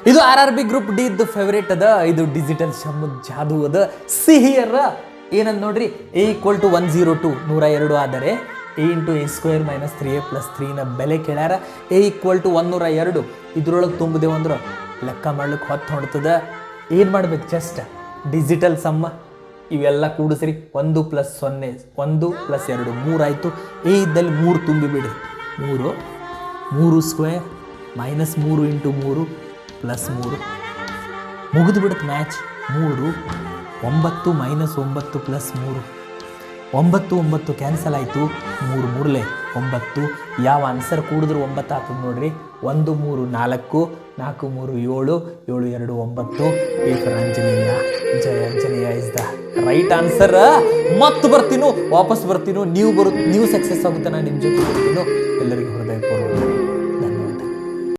ಇದು RRB group D ಇದ್ದು favourite ಅದ. ಇದು ಡಿಜಿಟಲ್ ಶಮ್ಮದ್ ಜಾದು ಅದ. ಸಿಹಿಯರ ಏನಂದ್ ನೋಡ್ರಿ, A = 102 102 ಆದರೆ A × A² - 3A + 3ನ ಬೆಲೆ ಕೇಳ್ಯಾರ. A = 102 ಇದ್ರೊಳಗೆ ತುಂಬಿದೆವು ಅಂದ್ರೆ ಲೆಕ್ಕ ಮಾಡ್ಲಿಕ್ಕೆ ಹೊತ್ತು ಹೊಡ್ತದ. ಏನು ಮಾಡ್ಬೇಕು, ಜಸ್ಟ್ ಡಿಜಿಟಲ್ ಸಮ್ಮ ಇವೆಲ್ಲ ಕೂಡಿಸ್ರಿ. 1 + 0 1 + 2 3 ಆಯಿತು. A ಇದ್ದಲ್ಲಿ 3 ತುಂಬಿಬಿಡ್ರಿ. 3 3² - 3 × 3 + 3 ಮುಗಿದು ಬಿಡುತ್ತೆ ಮ್ಯಾಚ್. 3 9 - 9 + 3 9 9 ಕ್ಯಾನ್ಸಲ್ ಆಯಿತು. 3 3 9. ಯಾವ ಆನ್ಸರ್ ಕೂಡಿದ್ರು 9 ಆಗ್ತದೆ ನೋಡ್ರಿ. 1 3 4 4 3 7 7 2 9. A for Anjaneya. Jaya Anjaneya is the right answer. ಮತ್ತೆ ಬರ್ತೀನೋ, ವಾಪಸ್ ಬರ್ತೀನೋ, ನೀವು ಸಕ್ಸಸ್ ಆಗುತ್ತೆ, ನಾನು ನಿಮ್ಮ ಜೊತೆ ಬರ್ತೀನೋ. ಎಲ್ಲರಿಗೂ ಹೃದಯ